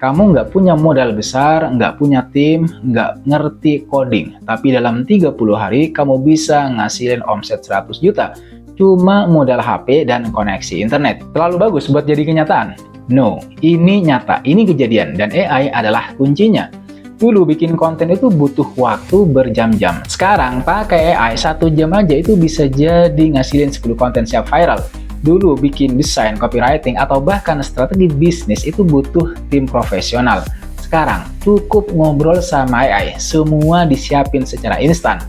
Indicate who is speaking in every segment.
Speaker 1: Kamu nggak punya modal besar, nggak punya tim, nggak ngerti coding. Tapi dalam 30 hari kamu bisa ngasilin omset 100 juta. Cuma modal HP dan koneksi internet. Terlalu bagus buat jadi kenyataan? No, ini nyata, ini kejadian. Dan AI adalah kuncinya. Dulu bikin konten itu butuh waktu berjam-jam. Sekarang pakai AI 1 jam aja itu bisa jadi ngasilin 10 konten siap viral. Dulu bikin desain, copywriting, atau bahkan strategi bisnis itu butuh tim profesional. Sekarang cukup ngobrol sama AI, semua disiapin secara instan.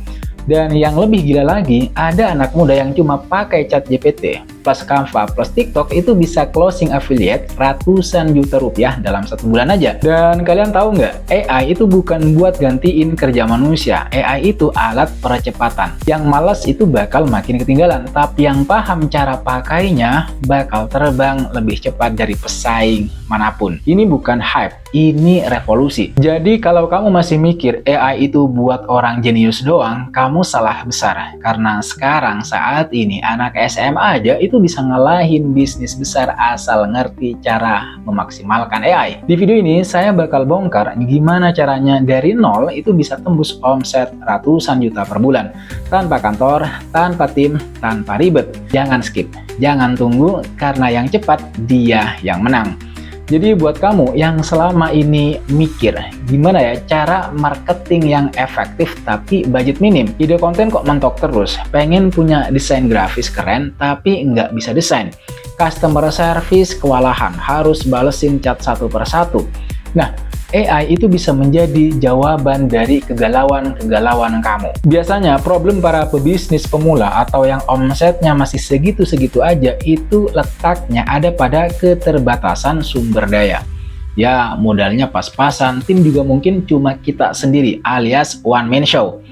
Speaker 1: Dan yang lebih gila lagi, ada anak muda yang cuma pakai ChatGPT plus Canva plus TikTok itu bisa closing affiliate ratusan juta rupiah dalam 1 bulan aja. Dan kalian tahu nggak, AI itu bukan buat gantiin kerja manusia. AI itu alat percepatan. Yang malas itu bakal makin ketinggalan, tapi yang paham cara pakainya bakal terbang lebih cepat dari pesaing manapun. Ini bukan hype, ini revolusi. Jadi kalau kamu masih mikir AI itu buat orang jenius doang, kamu salah besar. Karena sekarang saat ini anak SMA aja itu bisa ngalahin bisnis besar asal ngerti cara memaksimalkan AI. Di video ini saya bakal bongkar gimana caranya dari nol itu bisa tembus omset ratusan juta per bulan. Tanpa kantor, tanpa tim, tanpa ribet. Jangan skip, jangan tunggu karena yang cepat dia yang menang. Jadi buat kamu yang selama ini mikir gimana ya cara marketing yang efektif tapi budget minim, ide konten kok mentok terus, pengen punya desain grafis keren tapi nggak bisa desain, customer service kewalahan, harus balesin chat satu persatu. Nah, AI itu bisa menjadi jawaban dari kegalauan-kegalauan kamu. Biasanya problem para pebisnis pemula atau yang omsetnya masih segitu-segitu aja itu letaknya ada pada keterbatasan sumber daya. Ya, modalnya pas-pasan, tim juga mungkin cuma kita sendiri alias one man show.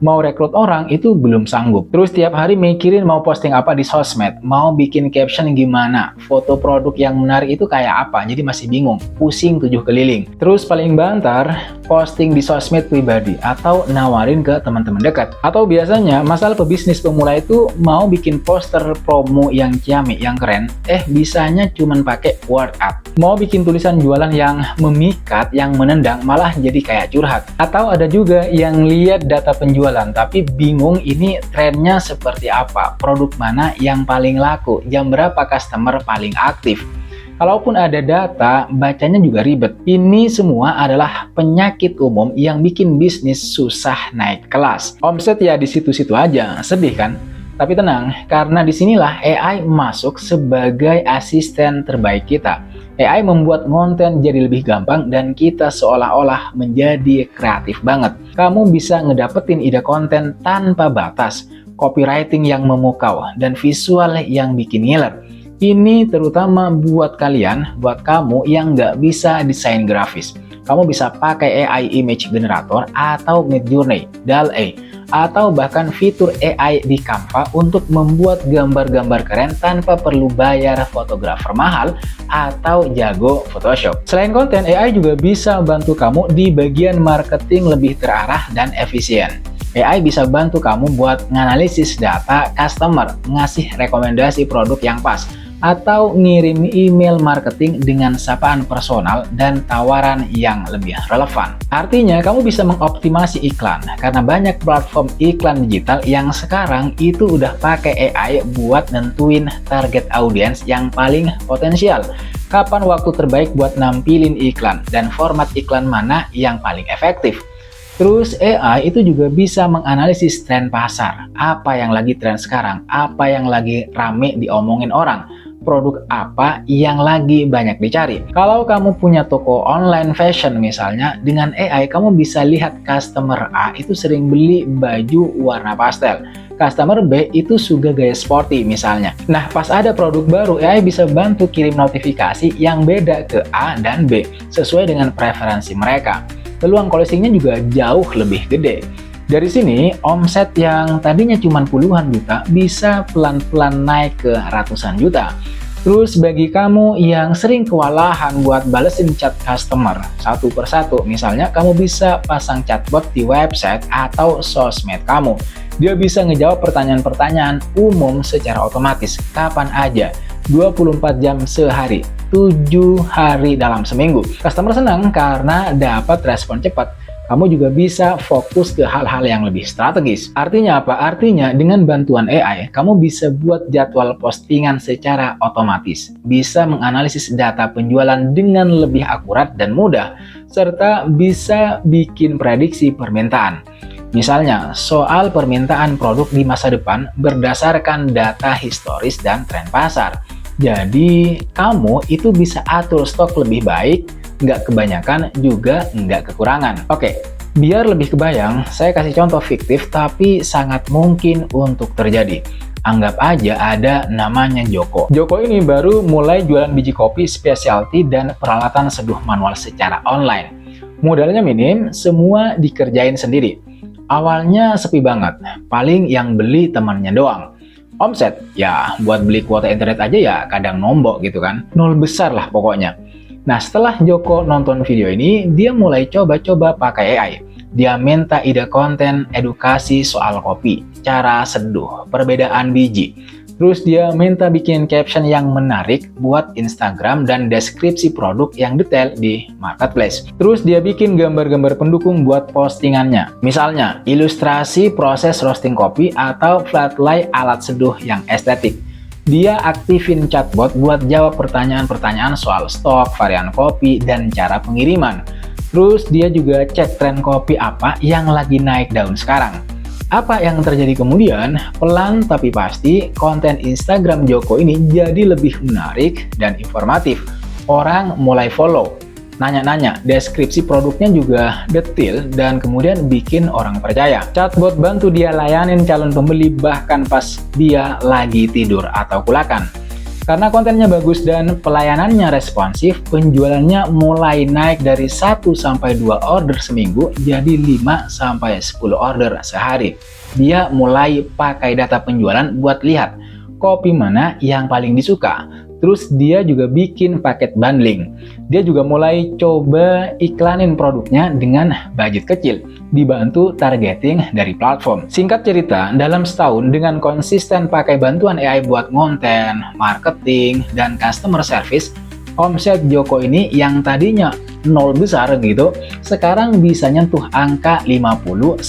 Speaker 1: Mau rekrut orang itu belum sanggup. Terus tiap hari mikirin mau posting apa di sosmed, mau bikin caption gimana, foto produk yang menarik itu kayak apa, jadi masih bingung, pusing 7 keliling. Terus paling bantar, posting di sosmed pribadi atau nawarin ke teman-teman dekat. Atau biasanya masalah pebisnis pemula itu mau bikin poster promo yang ciamik, yang keren, bisanya cuman pakai word art. Mau bikin tulisan jualan yang memikat, yang menendang, malah jadi kayak curhat. Atau ada juga yang lihat data penjualan tapi bingung ini trennya seperti apa, produk mana yang paling laku, jam berapa customer paling aktif. Kalaupun ada data, bacanya juga ribet. Ini semua adalah penyakit umum yang bikin bisnis susah naik kelas. Omset ya di situ-situ aja, sedih kan? Tapi tenang, karena disinilah AI masuk sebagai asisten terbaik kita. AI membuat konten jadi lebih gampang dan kita seolah-olah menjadi kreatif banget. Kamu bisa ngedapetin ide konten tanpa batas, copywriting yang memukau, dan visual yang bikin ngiler. Ini terutama buat kalian, buat kamu yang nggak bisa desain grafis. Kamu bisa pakai AI Image Generator atau Midjourney, DALL-E, atau bahkan fitur AI di Canva untuk membuat gambar-gambar keren tanpa perlu bayar fotografer mahal atau jago Photoshop. Selain konten, AI juga bisa bantu kamu di bagian marketing lebih terarah dan efisien. AI bisa bantu kamu buat nganalisis data customer, ngasih rekomendasi produk yang pas, atau ngirim email marketing dengan sapaan personal dan tawaran yang lebih relevan. Artinya, kamu bisa mengoptimasi iklan, karena banyak platform iklan digital yang sekarang itu udah pakai AI buat nentuin target audiens yang paling potensial. Kapan waktu terbaik buat nampilin iklan, dan format iklan mana yang paling efektif. Terus AI itu juga bisa menganalisis tren pasar, apa yang lagi tren sekarang, apa yang lagi rame diomongin orang, produk apa yang lagi banyak dicari. Kalau kamu punya toko online fashion misalnya, dengan AI kamu bisa lihat customer A itu sering beli baju warna pastel, customer B itu suka gaya sporty misalnya. Nah, pas ada produk baru, AI bisa bantu kirim notifikasi yang beda ke A dan B sesuai dengan preferensi mereka. Peluang closingnya juga jauh lebih gede. Dari sini, omset yang tadinya cuma puluhan juta bisa pelan-pelan naik ke ratusan juta. Terus bagi kamu yang sering kewalahan buat balesin chat customer satu persatu, misalnya kamu bisa pasang chatbot di website atau sosmed kamu. Dia bisa ngejawab pertanyaan-pertanyaan umum secara otomatis, kapan aja, 24 jam sehari. 7 hari dalam seminggu. Customer senang karena dapat respon cepat. Kamu juga bisa fokus ke hal-hal yang lebih strategis. Artinya apa? Artinya dengan bantuan AI, kamu bisa buat jadwal postingan secara otomatis, bisa menganalisis data penjualan dengan lebih akurat dan mudah, serta bisa bikin prediksi permintaan. Misalnya, soal permintaan produk di masa depan berdasarkan data historis dan tren pasar. Jadi, kamu itu bisa atur stok lebih baik, nggak kebanyakan juga nggak kekurangan. Oke, biar lebih kebayang, saya kasih contoh fiktif tapi sangat mungkin untuk terjadi. Anggap aja ada namanya Joko. Joko ini baru mulai jualan biji kopi specialty dan peralatan seduh manual secara online. Modalnya minim, semua dikerjain sendiri. Awalnya sepi banget, paling yang beli temannya doang. Omset, ya buat beli kuota internet aja ya kadang nombok gitu kan. Nol besar lah pokoknya. Nah, setelah Joko nonton video ini, dia mulai coba-coba pakai AI. Dia minta ide konten, edukasi soal kopi, cara seduh, perbedaan biji. Terus dia minta bikin caption yang menarik buat Instagram dan deskripsi produk yang detail di marketplace. Terus dia bikin gambar-gambar pendukung buat postingannya. Misalnya, ilustrasi proses roasting kopi atau flat lay alat seduh yang estetik. Dia aktifin chatbot buat jawab pertanyaan-pertanyaan soal stok, varian kopi, dan cara pengiriman. Terus dia juga cek tren kopi apa yang lagi naik daun sekarang. Apa yang terjadi kemudian? Pelan tapi pasti, konten Instagram Joko ini jadi lebih menarik dan informatif. Orang mulai follow, nanya-nanya, deskripsi produknya juga detail dan kemudian bikin orang percaya. Chatbot bantu dia layanin calon pembeli bahkan pas dia lagi tidur atau kulakan. Karena kontennya bagus dan pelayanannya responsif, penjualannya mulai naik dari 1-2 order seminggu jadi 5-10 order sehari. Dia mulai pakai data penjualan buat lihat kopi mana yang paling disuka. Terus dia juga bikin paket bundling. Dia juga mulai coba iklanin produknya dengan budget kecil, dibantu targeting dari platform. Singkat cerita, dalam setahun dengan konsisten pakai bantuan AI buat konten, marketing, dan customer service, omset Joko ini yang tadinya nol besar gitu, sekarang bisa nyentuh angka 50-100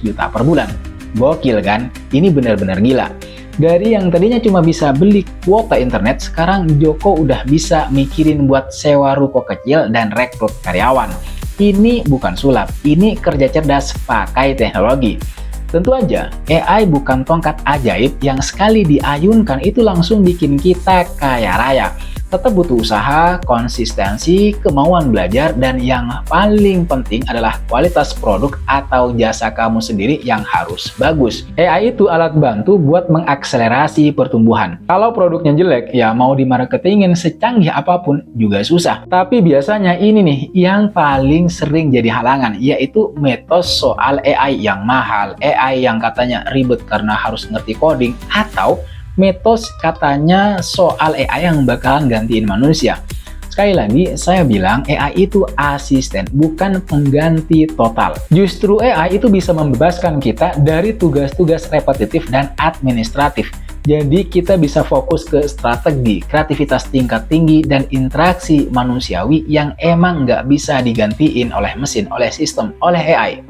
Speaker 1: juta per bulan. Gokil kan? Ini benar-benar gila. Dari yang tadinya cuma bisa beli kuota internet, sekarang Joko udah bisa mikirin buat sewa ruko kecil dan rekrut karyawan. Ini bukan sulap, ini kerja cerdas pakai teknologi. Tentu aja, AI bukan tongkat ajaib yang sekali diayunkan itu langsung bikin kita kaya raya. Tetap butuh usaha, konsistensi, kemauan belajar, dan yang paling penting adalah kualitas produk atau jasa kamu sendiri yang harus bagus. AI itu alat bantu buat mengakselerasi pertumbuhan. Kalau produknya jelek, ya mau dimarketingin secanggih apapun juga susah. Tapi biasanya ini nih yang paling sering jadi halangan, yaitu mitos soal AI yang mahal, AI yang katanya ribet karena harus ngerti coding, atau mitos katanya soal AI yang bakalan gantiin manusia. Sekali lagi, saya bilang AI itu asisten, bukan pengganti total. Justru AI itu bisa membebaskan kita dari tugas-tugas repetitif dan administratif. Jadi kita bisa fokus ke strategi, kreativitas tingkat tinggi, dan interaksi manusiawi yang emang nggak bisa digantiin oleh mesin, oleh sistem, oleh AI.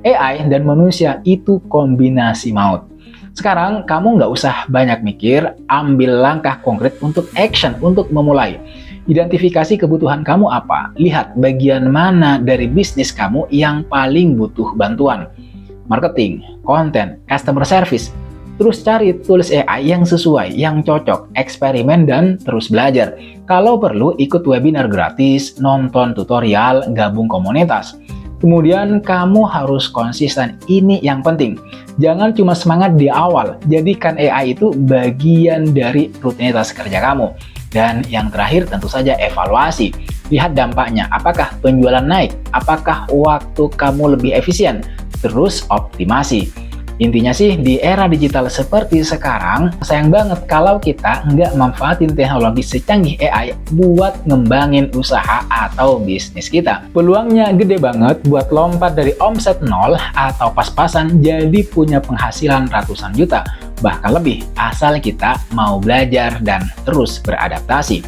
Speaker 1: AI dan manusia itu kombinasi maut. Sekarang kamu nggak usah banyak mikir, ambil langkah konkret untuk action, untuk memulai. Identifikasi kebutuhan kamu apa, lihat bagian mana dari bisnis kamu yang paling butuh bantuan. Marketing, konten, customer service. Terus cari tools AI yang sesuai, yang cocok, eksperimen dan terus belajar. Kalau perlu ikut webinar gratis, nonton tutorial, gabung komunitas. Kemudian kamu harus konsisten, ini yang penting. Jangan cuma semangat di awal, jadikan AI itu bagian dari rutinitas kerja kamu. Dan yang terakhir tentu saja evaluasi. Lihat dampaknya, apakah penjualan naik, apakah waktu kamu lebih efisien, terus optimasi. Intinya sih, di era digital seperti sekarang, sayang banget kalau kita nggak manfaatin teknologi secanggih AI buat ngembangin usaha atau bisnis kita. Peluangnya gede banget buat lompat dari omset nol atau pas-pasan jadi punya penghasilan ratusan juta, bahkan lebih, asal kita mau belajar dan terus beradaptasi.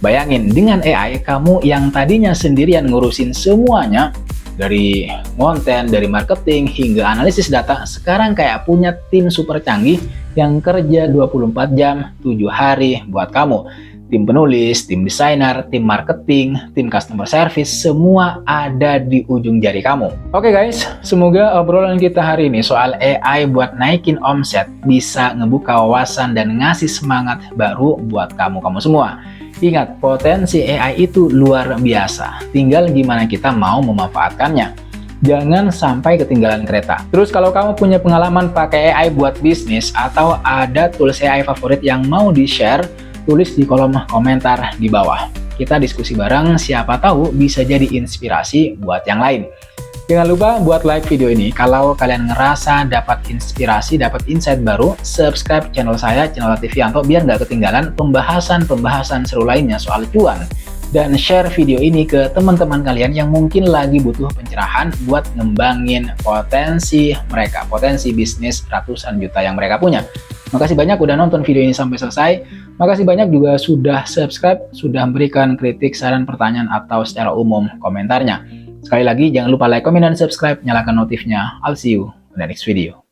Speaker 1: Bayangin, dengan AI, kamu yang tadinya sendirian ngurusin semuanya, dari konten, dari marketing, hingga analisis data, sekarang kayak punya tim super canggih yang kerja 24 jam, 7 hari buat kamu. Tim penulis, tim desainer, tim marketing, tim customer service, semua ada di ujung jari kamu. Oke guys, semoga obrolan kita hari ini soal AI buat naikin omset bisa ngebuka wawasan dan ngasih semangat baru buat kamu semua. Ingat, potensi AI itu luar biasa, tinggal gimana kita mau memanfaatkannya. Jangan sampai ketinggalan kereta. Terus kalau kamu punya pengalaman pakai AI buat bisnis atau ada tools AI favorit yang mau di-share, tulis di kolom komentar di bawah. Kita diskusi bareng, siapa tahu bisa jadi inspirasi buat yang lain. Jangan lupa buat like video ini. Kalau kalian ngerasa dapat inspirasi, dapat insight baru, subscribe channel saya, channel Latifianto, biar nggak ketinggalan pembahasan-pembahasan seru lainnya soal cuan. Dan share video ini ke teman-teman kalian yang mungkin lagi butuh pencerahan buat ngembangin potensi mereka, potensi bisnis ratusan juta yang mereka punya. Makasih banyak udah nonton video ini sampai selesai. Makasih banyak juga sudah subscribe, sudah memberikan kritik, saran, pertanyaan, atau secara umum komentarnya. Sekali lagi, jangan lupa like, komen, dan subscribe, nyalakan notifnya. I'll see you in the next video.